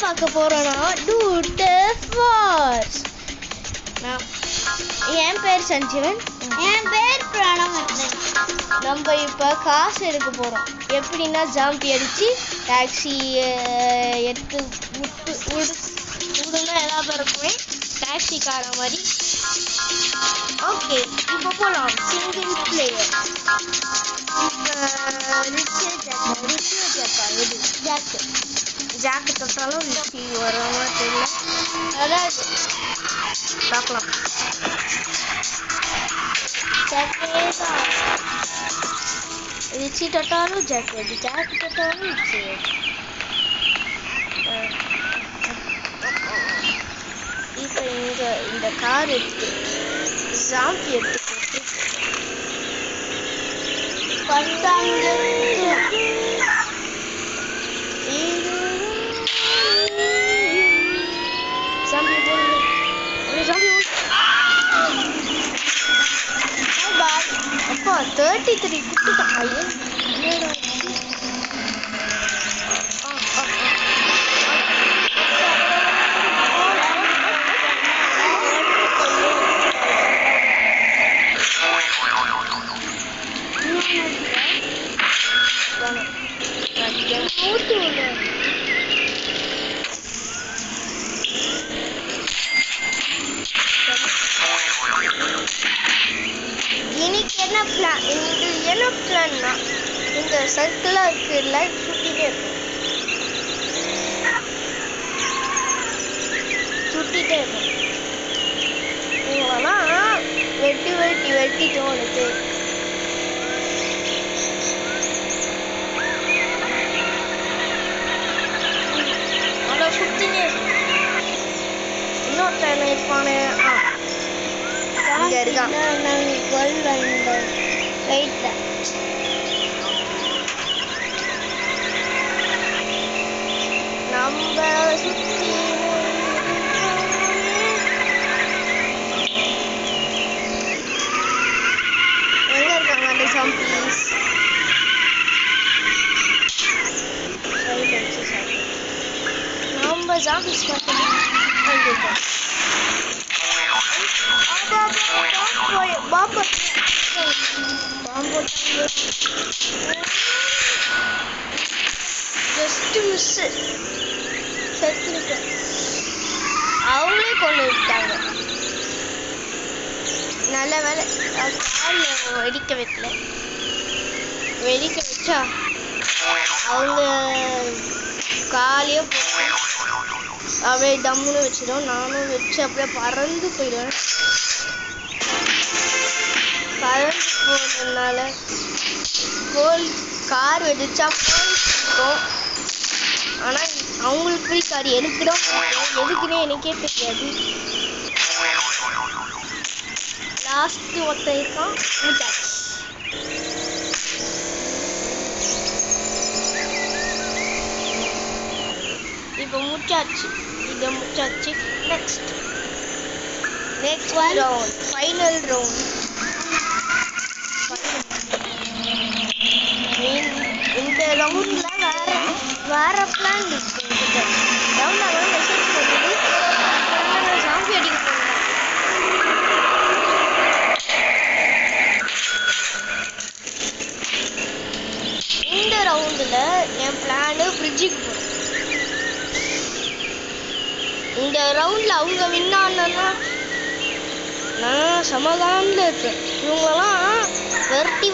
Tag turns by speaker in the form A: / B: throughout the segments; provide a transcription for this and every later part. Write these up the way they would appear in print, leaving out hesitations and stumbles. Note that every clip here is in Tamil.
A: பார்க்க போறோம்னா டூட் வார்ஸ். என் பேர் சஞ்சீவன்.
B: என் பேர் பிரணவன்.
A: நம்ம இப்போ காசு எடுக்க போகிறோம். எப்படின்னா ஜாம்பி அடித்து டாக்ஸி எடுத்து விடுனா எல்லா பேருக்குமே டாக்ஸிக்கார மாதிரி. ஓகே, இப்போ போகலாம். Single player. ஜாக்கு தொட்டாலும் ரிச்சி வரவங்க தெரியல. அதாவது பார்க்கலாம். ரிச்சி தொட்டாலும் ஜாக்கு தொட்டாலும் ரிச்சி. இப்போ இந்த கார் எடுத்து ஜாம்பி எடுத்து
B: பத்தாங்க
A: அப்பா 33 குத்துட்டான். இன்னைக்கு என்ன பிளான்னா இந்த சர்க்கிளாக இருக்குல்ல, சுட்டிகிட்டே இருக்கும். இவங்கெல்லாம் வெட்டி தோணுது. அதான் சுத்தினே இருக்கும். இன்னொருத்தன் இருப்பானு இங்க இருக்கான். நம்ம சுத்தி எங்க இருக்காங்க அந்த ஜாம்பிஸ்? நம்ம ஜாம்பிஸ் அவங்களே கொண்டு விட்டாங்க. நல்ல வேலை காலில் வெடிக்க வைக்கல. வெடிக்க வச்சா அவங்க காலையே அப்படியே டம்முன்னு வச்சிடும். நானும் வச்சு அப்படியே பறந்து போயிடுவேன். பறந்து போனதுனால கார் வெடிச்சா போலீஸ் இருக்கும். ஆனால் அவங்களுக்கு பிடிக்காது, எனக்கு தான் எதுக்குன்னே எனக்கே தெரியாது. லாஸ்ட்டு ஒருத்தன் இருக்கான், முட்டாச்சு. இப்போ முட்டாச்சு, இதை முட்டாச்சு. Next round, final round. இந்த ரவுண்ட்ல வேற பிளான் இருக்கு. ரவுண்ட்ல மெசேஜ் பண்ணுது ஜாம்பி அடிக்க போறேன். இந்த ரவுண்ட்ல என் பிளான் பிரிட்ஜுக்கு போறேன். இந்த ரவுண்ட்ல அவங்க வின்னானா நான் சமாதானத்துல இருப்பேன். இவங்கெல்லாம் வெர்த்தி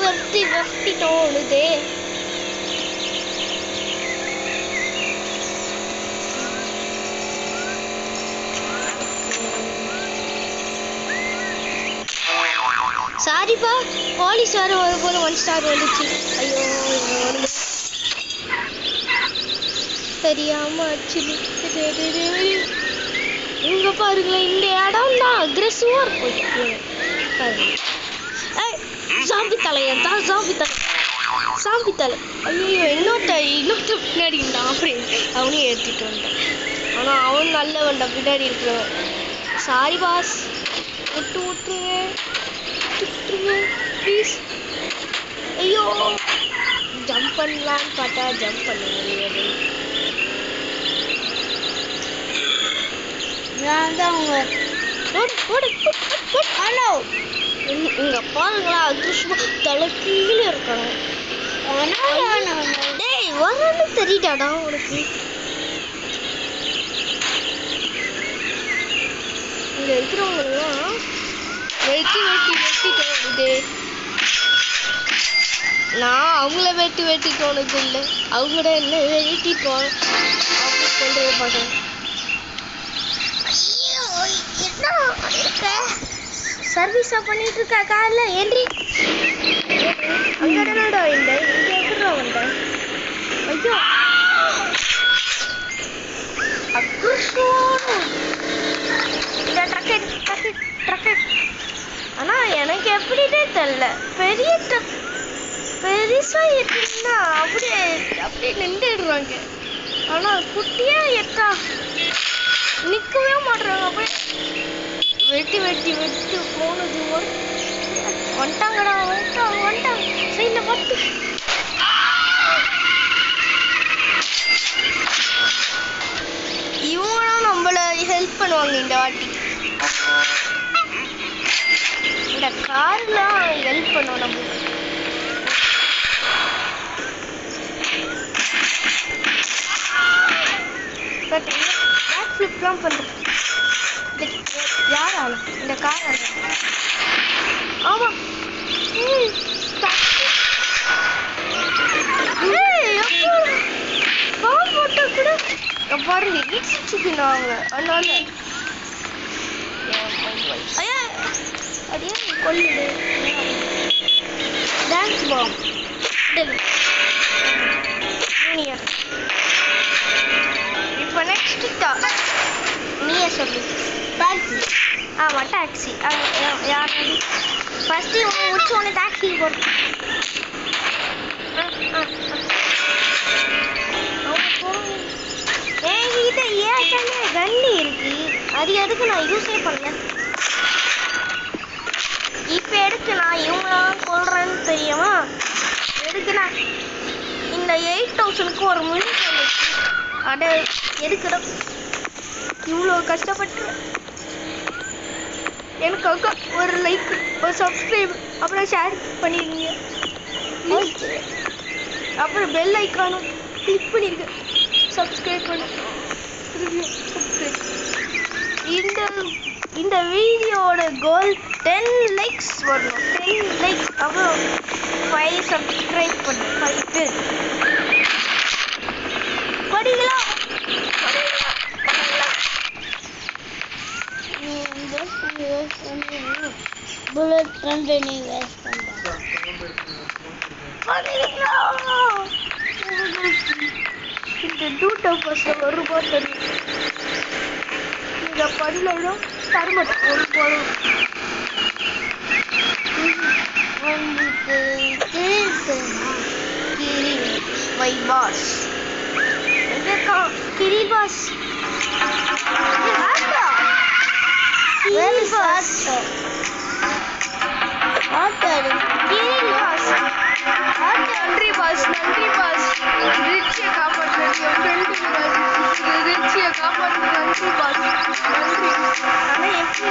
A: தோணுதே. சாரிப்பா, போலீஸ் வேற வரும்போது 1 ஸ்டார் வந்துச்சு. ஐயோ, தெரியாம ஆக்சுவலி. இங்க பாருங்களேன், இந்த இடம் தான் அக்ரெசிவா இருக்கும். ஜாம்பி தலையன் தான், ஜாம்பி தலை. ஐயோ, இன்னொருத்த பின்னாடி இருந்தான். அவனையும் ஏற்றிட்டு வந்தான். ஆனால் அவன் நல்லவன்டா, பின்னாடி இருக்கிறவன். சாரி பாஸ், விட்டுருங்க ப்ளீஸ். ஐயோ, ஜம்ப் பண்ணலான்னு பார்த்தா ஜம்ப் பண்ண முடியாது.
B: அதான் அவங்க
A: போடு போடு
B: ஹலோ
A: இங்க பாருங்களா அதிர்ஷ்டமா தலை கீழே இருக்காங்க. டேய் வரன்னு தெரியுதாடா உனக்கு? இங்க இருக்கிறவங்கலாம் வெட்டி தோணுது. நான் அவங்கள வெட்டி தோணுது இல்லை, அவங்கள என்ன வெட்டி தோணும் அப்படி சொல்றது பார்க்கணும். சர்வீஸா பண்ணிட்டு இருக்க கார்ல ஏன்றி அங்க என்னடா இந்த இங்க எப்படிடா வந்த? ஐயோ இந்த ட்ரக் ஆனா எனக்கு எப்படின்னே தெரியல. பெரிய ட்ரக் பெருசா இருக்குன்னா அப்படியே நின்றுடுறாங்க. ஆனா குட்டியா எட்டா நிக்கவே மாட்டுறாங்க. அப்படியே வெட்டி போனது வந்துட்டாங்கடா. வந்துட்டாங்க சைட்ல பார்த்து இவங்களும் நம்மள ஹெல்ப் பண்ணுவாங்க. இந்த வாட்டி இந்த கார்லாம் ஹெல்ப் பண்ணுவோம் நம்மளுக்கு. பட் பேக் ஃபிளிப்லாம் பண்ணுறது யார் ஆளு? இந்த கார் ஆளு. ஆமா போட்டா கூட பாருங்க இடிச்சுக்குண்ணா அவங்க. அதனால ஐயா அதையே கொல்லுது. டான்ஸ் பாம் ஜூனியர். இப்போ நெக்ஸ்ட் நீயே சொல்லு.
B: டாக்ஸி.
A: ஆமாம் டாக்ஸி. யார் ஃபஸ்ட்டு இவங்க முடிச்சு ஒன்று டாக்ஸி போடுறோம். என்கிட்ட ஏற்கனவே கண்ணி இருக்கு, அது எதுக்கு நான் யூஸே பண்ணல. இப்போ எடுத்து நான் இவங்களாம் கொள்றேன்னு தெரியுமா? எதுக்குண்ணா இந்த 8000க்கு ஒரு மினிட் வந்துச்சு. அட எதுக்குறோம் இவ்வளோ கஷ்டப்பட்டு? எனக்காக ஒரு லைக், ஒரு சப்ஸ்கிரைப், அப்புறம் ஷேர் பண்ணிடுங்க. அப்புறம் பெல் ஐக்கானும் கிளிக் பண்ணிருங்க. சப்ஸ்கிரைப் பண்ணு. இந்த வீடியோட கோல் 10 லைக்ஸ் வரணும். 10 லைக்ஸ் அப்புறம் 5 சப்ஸ்கிரைப் பண்ணு. 5 படிங்களா?
B: புல்லட் ரெண்டு நீ வேஸ்ட் பண்ண.
A: இந்த டூட்டை ஃபர்ஸ்ட் ஒரு ரூபாய் தரும். இந்த பண்ணலாம் தரமாட்டேன். ஒரு போதும் மை பாஸ் எங்கக்கா? கிரி பாஸ் நன்றி பாஸ். ரிச்சியை காப்பாற்றுறது என் ஃப்ரெண்டு ரிச்சியை காப்பாற்றுறது. நன்றி பாஸ், நன்றி. ஆனால் எப்படி